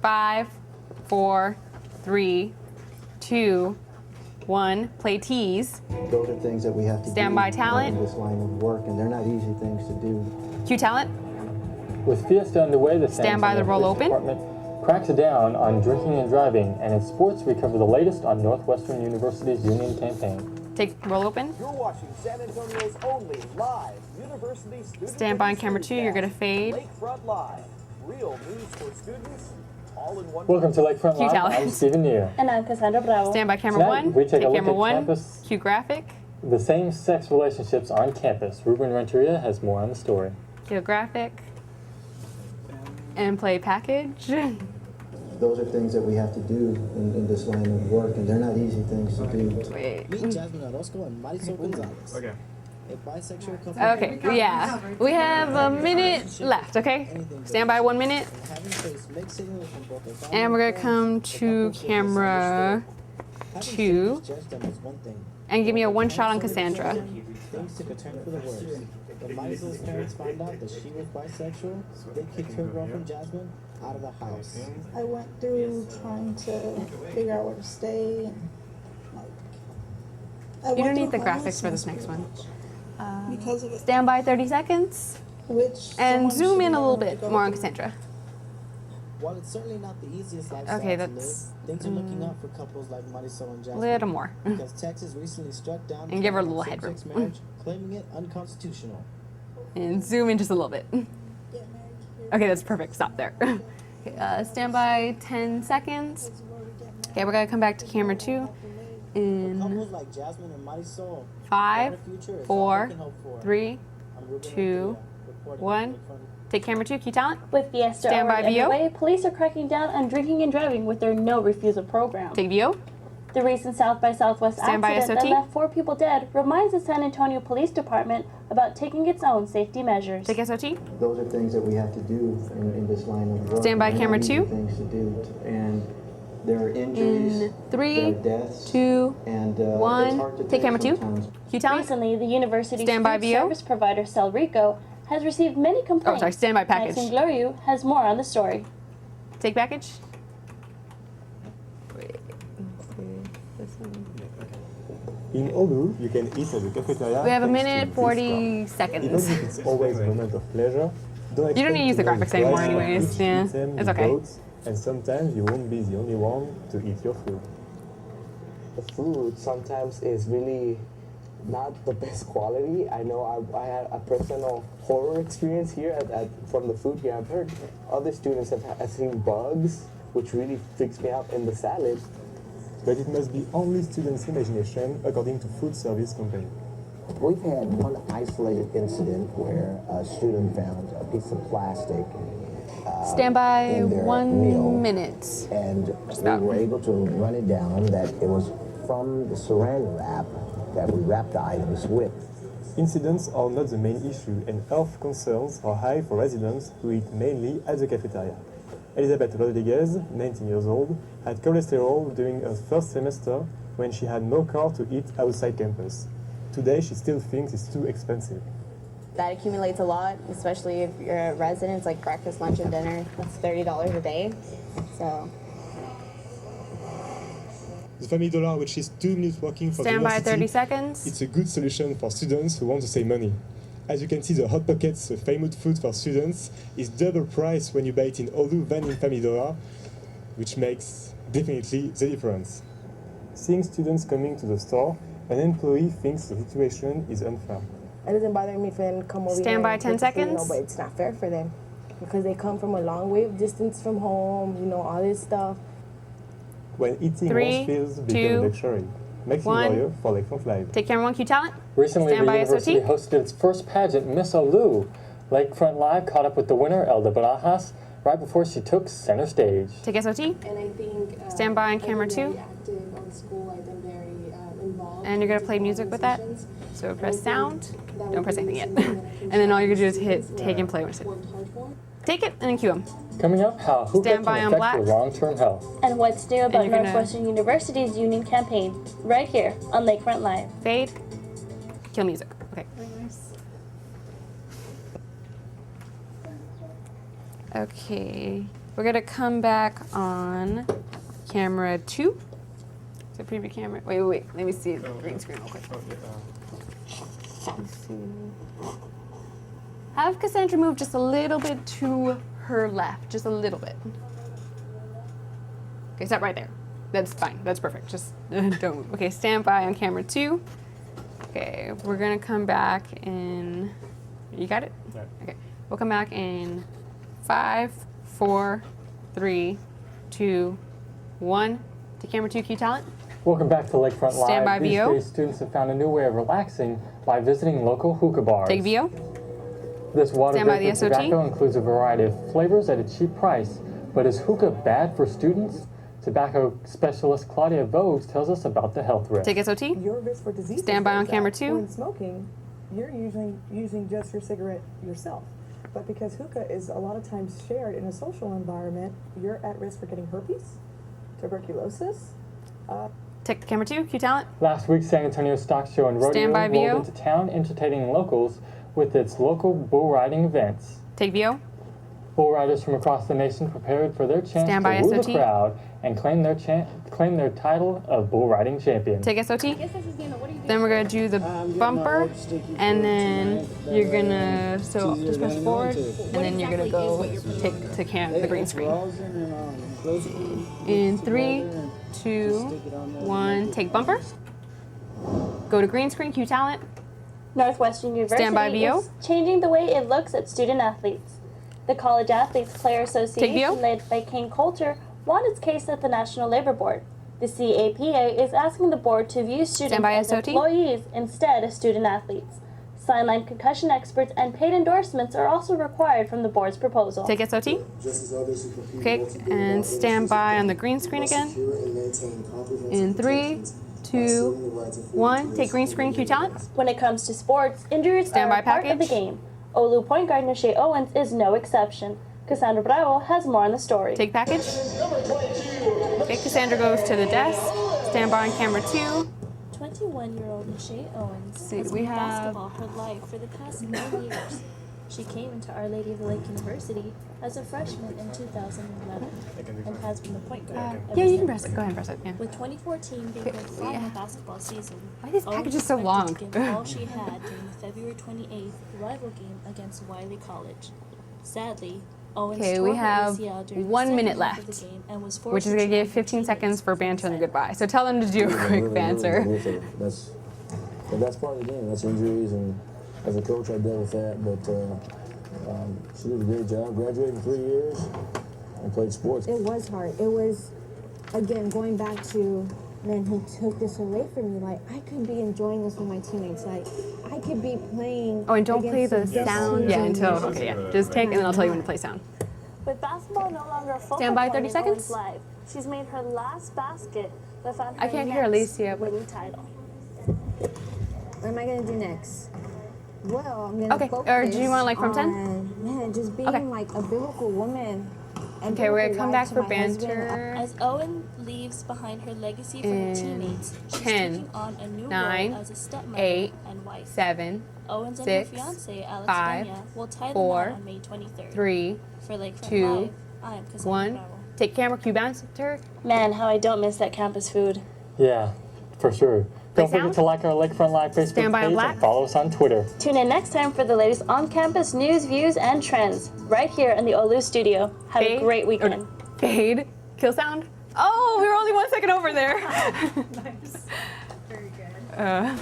5, 4, 3, 2, 1. Play tease. Those are things that we have to Standby do talent. in this line of work, and they're not easy things to do. Cue talent. With Fiesta underway, the San Stand by the Antonio roll Police open. Department cracks down on drinking and driving, and in sports, we cover the latest on Northwestern University's union campaign. Take roll open. You're watching San Antonio's only live university student. Stand by on camera 2. You're gonna fade. Lakefront Live. Real news for students, all in one. Welcome to Lakefront Cue Live. talent. I'm Stephen Neer. And I'm Cassandra Bravo. Stand by camera Tonight, 1. we take a look camera at 1. campus. Cue graphic. The same-sex relationships on campus. Ruben Renteria has more on the story. Cue graphic. And play package. Those are things that we have to do in this line of work, and they're not easy things to do. Wait. Meet Jasmine Orozco and Marisol Gonzalez. Okay. A bisexual couple. Okay, yeah. We have a minute left, okay? Stand by 1 minute. Having faced mixed signals from both their family And we're gonna friends, come the to couple feel camera misunderstood. Having 2. students judge them as one thing. And give me a one shot on Cassandra. Things took a turn for the worse. When Marisol's parents found out that she was bisexual, they kicked her girlfriend Jasmine out of the house. I went through trying to figure out where to stay. And, like, You don't need the graphics for this next one. because of it. Stand by 30 seconds. Which And someone zoom should in a know little to bit go more on through. Cassandra. While it's certainly not the easiest lifestyle Okay, to live, that's things are looking up for couples like Marisol and a Jasmine. little more. Because Texas recently struck down And give her a little headroom. same-sex marriage, claiming it unconstitutional. And zoom in just a little bit. Get married here. Okay, that's perfect. Stop there. Okay, stand by 10 seconds. Okay, we're gonna come back to camera 2 For in couples like Jasmine and Marisol, 5, a future is all 4, they can hope for. 3, I'm Ruben 2, Renteria, reporting 1. from Take camera 2, cue talent. With Fiesta Stand by already VO. underway, police are cracking down on drinking and driving with their no refusal program. Take VO. The recent South by Southwest Stand by accident that SOT. left 4 people dead reminds the San Antonio Police Department about taking its own safety measures. Take SOT. Those are things that we have to do in this line of work. Stand by and they're camera not easy 2. Things to do, and there are injuries, In 3, there are deaths, 2, and 1. it's hard to Take camera 2. sometimes. Cue talent. Recently, the university's Stand by food VO. service provider, Celrico, has received many complaints. Oh, sorry, stand by package. Maxine Glorieux has more on the story. Take package. In Oulu, you can eat at the cafeteria. We have a thanks minute to 40 Even seconds. if it's always a moment of pleasure, don't You don't need to use the expect know graphics the anymore price of anyways, each yeah. item It's you okay. bought, and sometimes you won't be the only one to eat your food. The food sometimes is really not the best quality. I know I had a personal horror experience here from the food here. I've heard other students have seen bugs, which really freaks me out in the salad. But it must be only students' imagination, according to food service company. We've had one isolated incident where a student found a piece of plastic Stand by in their 1 meal, minute. and about. we were able to run it down that it was from the saran wrap that we wrapped the items with. Incidents are not the main issue, and health concerns are high for residents who eat mainly at the cafeteria. Elizabeth Rodriguez, 19 years old, had cholesterol during her first semester when she had no car to eat outside campus. Today, she still thinks it's too expensive. That accumulates a lot, especially if you're a resident. It's like breakfast, lunch, and dinner. That's $30 a day. So. The Family Dollar, which is 2 minutes walking from the Stand by university, 30 seconds. it's a good solution for students who want to save money. As you can see, the Hot Pockets, the famous food for students, is double price when you buy it in Oulu than in Family Dollar, which makes definitely the difference. Seeing students coming to the store, an employee thinks the situation is unfair. It doesn't bother me for them to come over here. Stand by and 10 cook the food, seconds. but it's not fair for them because they come from a long way of distance from home, all this stuff. When eating 3, most fields 2, become a luxury. Maxime 1. Glorieux for Lakefront Live. Take camera 1, cue talent. Recently, Stand the by university SOT. hosted its first pageant, Miss Oulu. Lakefront Live caught up with the winner, Elda Barajas, right before she took center stage. Take SOT. And I think Stand by on camera 2. very active on school. I've been very involved. And you're gonna play music with that. So press sound. Don't press anything yet. And then all you're gonna do is hit take and play. Take it and then cue them. Coming up, how hookah Stand by can on affect black. your long-term health. And what's new about you're gonna- Northwestern University's union campaign, right here on Lakefront Live. Fade. Kill music. Okay. Okay. We're gonna come back on camera 2. So preview camera. Wait. Let me see the green screen real quick. Let's see. Have Cassandra move just a little bit to her left, just a little bit. Okay, stop right there. That's fine. That's perfect. Just don't move. Okay, stand by on camera 2. Okay, we're gonna come back in. You got it? Yeah. Okay, we'll come back in 5, 4, 3, 2, 1. To camera 2, cue talent. Welcome back to Lakefront Live. Stand by These VO. days, students have found a new way of relaxing by visiting local hookah bars. Take VO. This water Stand by vapor the SOT. tobacco includes a variety of flavors at a cheap price. But is hookah bad for students? Tobacco specialist Claudia Vogues tells us about the health risk. Take SOT. Your risk for disease. Stand by on camera 2. When smoking, you're usually using just your cigarette yourself. But because hookah is a lot of times shared in a social environment, you're at risk for getting herpes, tuberculosis. Take camera 2, cue talent. Last week, San Antonio Stock Show and Rodeo Stand by VO. rolled into town, entertaining locals with its local bull riding events. Take VO. Bull riders from across the nation prepared for their chance Stand by to woo the SOT. crowd and claim their title of bull riding champion. Take SOT. Then we're gonna do the bumper, and then you're gonna just press forward, and then you're gonna go take to the green screen. In 3, 2, 1, take bumper. Go to green screen, cue talent. Northwestern University Stand by VO. is changing the way it looks at student athletes. The College Athletes Player VO. Association, led by Kane Coulter, won its case at the National Labor Board. The CAPA is asking the board to view students Stand by as SOT. employees instead of student athletes. Sideline concussion experts and paid endorsements are also required from the board's proposal. Take SOT. Okay, and stand by on the green screen again. In 3, 2, 1, take green screen, cue talent. When it comes to sports, injuries Stand are by a part of the package. game. Olu point guard Nashe Owens is no exception. Cassandra Bravo has more on the story. Take package. Okay, Cassandra goes to the desk. Stand by on camera 2. 21-year-old Nashe Owens See, has we played have- basketball her life for the past 9 years. She came into Our Lady of the Lake University as a freshman in 2011 and has been the point guard ever Yeah, you can since. press it. Go ahead and press it. Yeah. With 2014 being her final basketball season, Why are these Owens packages so expected long? to give all she had during the February 28th rival game against Wiley College. Sadly, Owens Okay, tore we her have ACL during the 1 second minute half of left, the game and was which forced is to gonna give travel 15 seconds for banter and goodbye. So tell them to do a quick banter. That's part of the game. That's injuries, and as a coach, I dealt with that. But she did a great job. Graduated in 3 years and played sports. It was hard. It was, again, going back to, man, he took this away from me. Like, I could be enjoying this with my teammates. Like, I could be playing. Oh, and don't play the against sound. Yeah, until okay, yeah. Just take, and then I'll tell you when to play sound. With basketball no longer a focal Stand by, point 30 in seconds. Owens' life, she's made her last basket that found her I can't hear next Alicia. winning title. What am I gonna do next? Well, I'm gonna Okay, focus or do you want, like, from 10? on, man, just being Okay. like a biblical woman. And Okay, we're gonna biblical come wife back to for my husband. banter. As Owen leaves behind her legacy for her In teammates, she's 10, taking on a new 9, role as a stepmother 8, and wife. 7, Owens and 6, her fiance, Alex 5, Denia, will tie 4, the knot on May 23rd. 3, For Lakefront 2, Live, I am Cassandra 1. Bravo. Take camera, cue banter. Man, how I don't miss that campus food. Yeah, for sure. Don't forget sound? to like our Lakefront Live Facebook Stand by on page black. and follow us on Twitter. Tune in next time for the latest on-campus news, views, and trends, right here in the Olu studio. Have Fade. a great weekend. Fade. Kill sound. Oh, we were only 1 second over there. Nice. Very good.